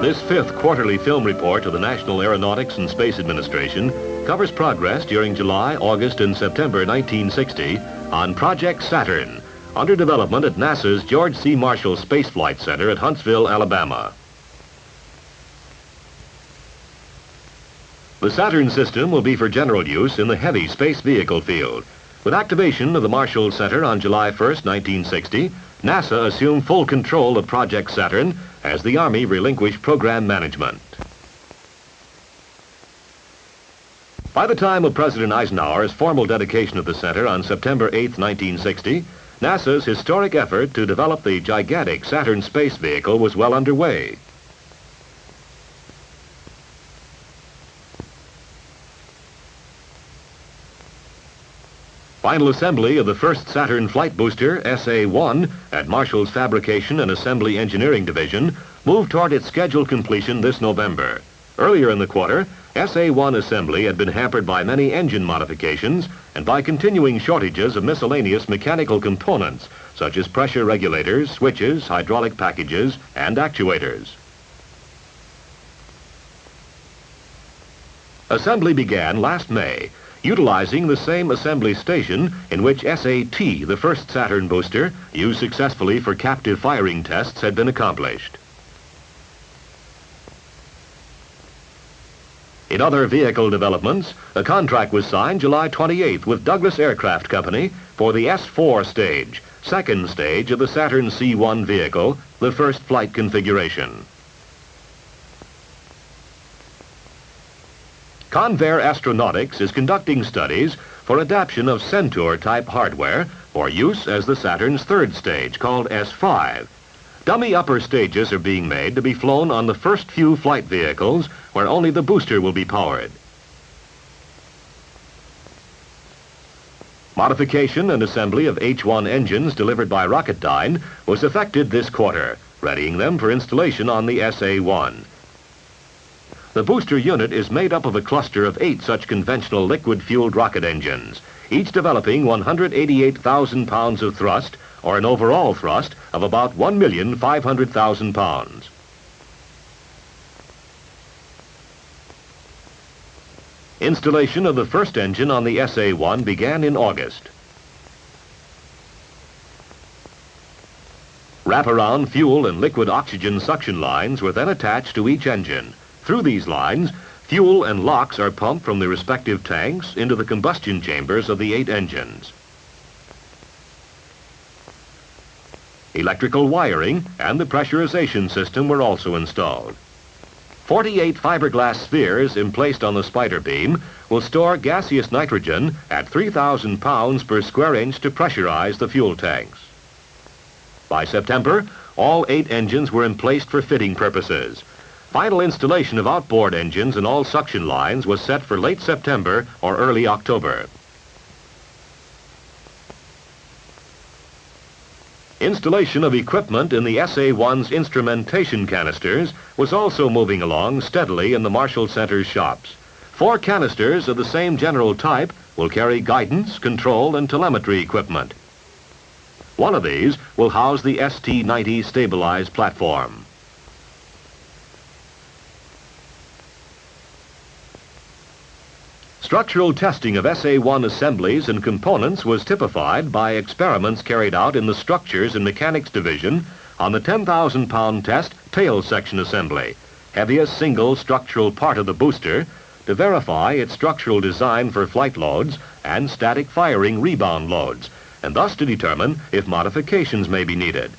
This fifth quarterly film report of the National Aeronautics and Space Administration covers progress during July, August, and September 1960 on Project Saturn, under development at NASA's George C. Marshall Space Flight Center at Huntsville, Alabama. The Saturn system will be for general use in the heavy space vehicle field. With activation of the Marshall Center on July 1st, 1960, NASA assumed full control of Project Saturn as the Army relinquished program management. By the time of President Eisenhower's formal dedication of the center on September 8, 1960, NASA's historic effort to develop the gigantic Saturn space vehicle was well underway. Final assembly of the first Saturn flight booster, SA-1, at Marshall's Fabrication and Assembly Engineering Division, moved toward its scheduled completion this November. Earlier in the quarter, SA-1 assembly had been hampered by many engine modifications and by continuing shortages of miscellaneous mechanical components, such as pressure regulators, switches, hydraulic packages, and actuators. Assembly began last May, utilizing the same assembly station in which SA-T, the first Saturn booster, used successfully for captive firing tests, had been accomplished. In other vehicle developments, a contract was signed July 28th with Douglas Aircraft Company for the S-4 stage, second stage of the Saturn C-1 vehicle, the first flight configuration. Convair Astronautics is conducting studies for adaptation of Centaur-type hardware for use as the Saturn's third stage, called S-5. Dummy upper stages are being made to be flown on the first few flight vehicles where only the booster will be powered. Modification and assembly of H-1 engines delivered by Rocketdyne was effected this quarter, readying them for installation on the SA-1. The booster unit is made up of a cluster of 8 such conventional liquid-fueled rocket engines, each developing 188,000 pounds of thrust, or an overall thrust of about 1,500,000 pounds. Installation of the first engine on the SA-1 began in August. Wraparound fuel and liquid oxygen suction lines were then attached to each engine. Through these lines, fuel and LOX are pumped from the respective tanks into the combustion chambers of the 8 engines. Electrical wiring and the pressurization system were also installed. 48 fiberglass spheres emplaced on the spider beam will store gaseous nitrogen at 3,000 pounds per square inch to pressurize the fuel tanks. By September, all 8 engines were emplaced for fitting purposes. Final installation of outboard engines and all suction lines was set for late September or early October. Installation of equipment in the SA-1's instrumentation canisters was also moving along steadily in the Marshall Center's shops. 4 canisters of the same general type will carry guidance, control, and telemetry equipment. One of these will house the ST-90 stabilized platform. Structural testing of SA-1 assemblies and components was typified by experiments carried out in the Structures and Mechanics Division on the 10,000-pound test tail section assembly, heaviest single structural part of the booster, to verify its structural design for flight loads and static firing rebound loads, and thus to determine if modifications may be needed.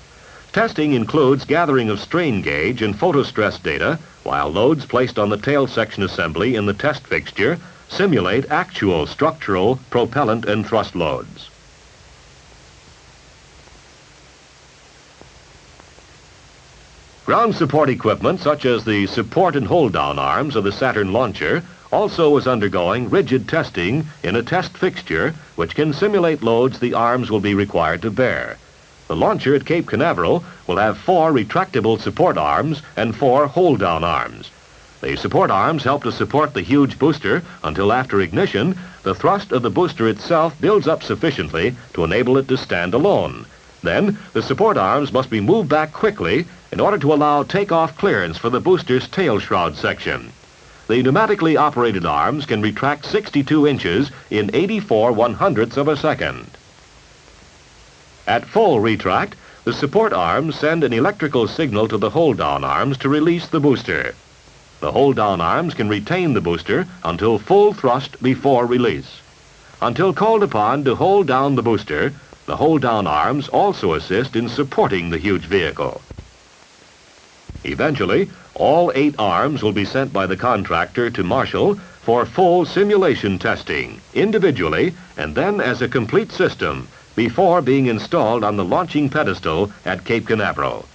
Testing includes gathering of strain gauge and photostress data, while loads placed on the tail section assembly in the test fixture simulate actual structural, propellant, and thrust loads. Ground support equipment, such as the support and hold-down arms of the Saturn launcher, also was undergoing rigid testing in a test fixture which can simulate loads the arms will be required to bear. The launcher at Cape Canaveral will have 4 retractable support arms and 4 hold-down arms. The support arms help to support the huge booster until after ignition, the thrust of the booster itself builds up sufficiently to enable it to stand alone. Then, the support arms must be moved back quickly in order to allow takeoff clearance for the booster's tail shroud section. The pneumatically operated arms can retract 62 inches in 84 100ths of a second. At full retract, the support arms send an electrical signal to the hold-down arms to release the booster. The hold-down arms can retain the booster until full thrust before release. Until called upon to hold down the booster, the hold-down arms also assist in supporting the huge vehicle. Eventually, all 8 arms will be sent by the contractor to Marshall for full simulation testing, individually and then as a complete system, before being installed on the launching pedestal at Cape Canaveral.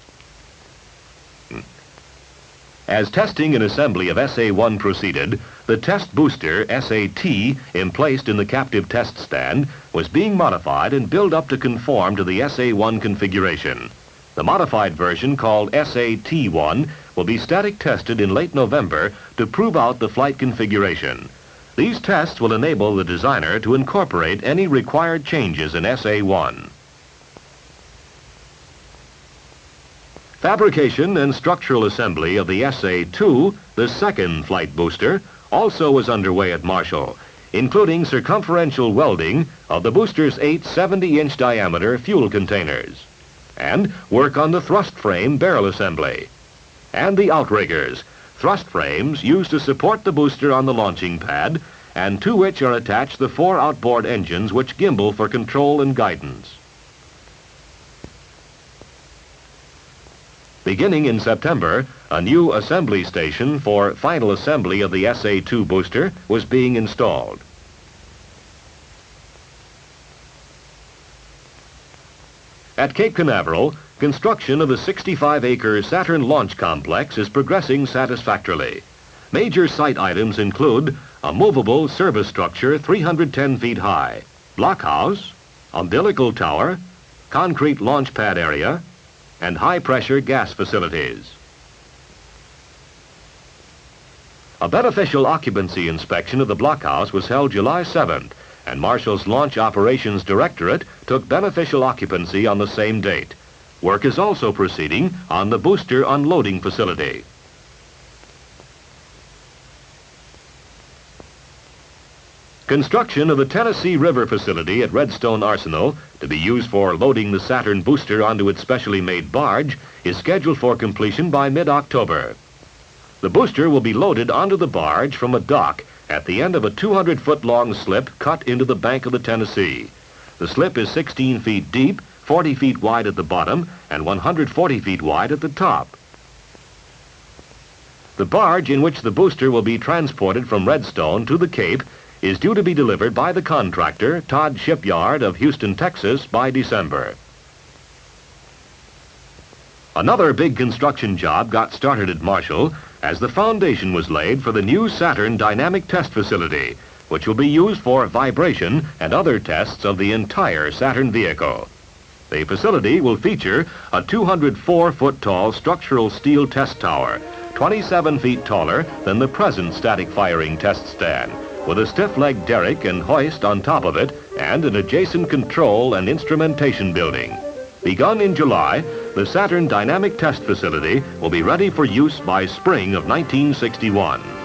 As testing and assembly of SA-1 proceeded, the test booster, SA-T, emplaced in the captive test stand, was being modified and built up to conform to the SA-1 configuration. The modified version, called SA-T1, will be static tested in late November to prove out the flight configuration. These tests will enable the designer to incorporate any required changes in SA-1. Fabrication and structural assembly of the SA-2, the second flight booster, also was underway at Marshall, including circumferential welding of the booster's 8 70-inch diameter fuel containers, and work on the thrust frame barrel assembly, and the outriggers, thrust frames used to support the booster on the launching pad, and to which are attached the 4 outboard engines which gimbal for control and guidance. Beginning in September, a new assembly station for final assembly of the SA-2 booster was being installed. At Cape Canaveral, construction of the 65-acre Saturn launch complex is progressing satisfactorily. Major site items include a movable service structure 310 feet high, blockhouse, umbilical tower, concrete launch pad area, and high-pressure gas facilities. A beneficial occupancy inspection of the blockhouse was held July 7th, and Marshall's Launch Operations Directorate took beneficial occupancy on the same date. Work is also proceeding on the booster unloading facility. Construction of the Tennessee River facility at Redstone Arsenal, to be used for loading the Saturn booster onto its specially made barge, is scheduled for completion by mid-October. The booster will be loaded onto the barge from a dock at the end of a 200-foot-long slip cut into the bank of the Tennessee. The slip is 16 feet deep, 40 feet wide at the bottom, and 140 feet wide at the top. The barge in which the booster will be transported from Redstone to the Cape is due to be delivered by the contractor, Todd Shipyard of Houston, Texas, by December. Another big construction job got started at Marshall as the foundation was laid for the new Saturn Dynamic Test Facility, which will be used for vibration and other tests of the entire Saturn vehicle. The facility will feature a 204-foot-tall structural steel test tower, 27 feet taller than the present static firing test stand, with a stiff-leg derrick and hoist on top of it and an adjacent control and instrumentation building. Begun in July, the Saturn Dynamic Test Facility will be ready for use by spring of 1961.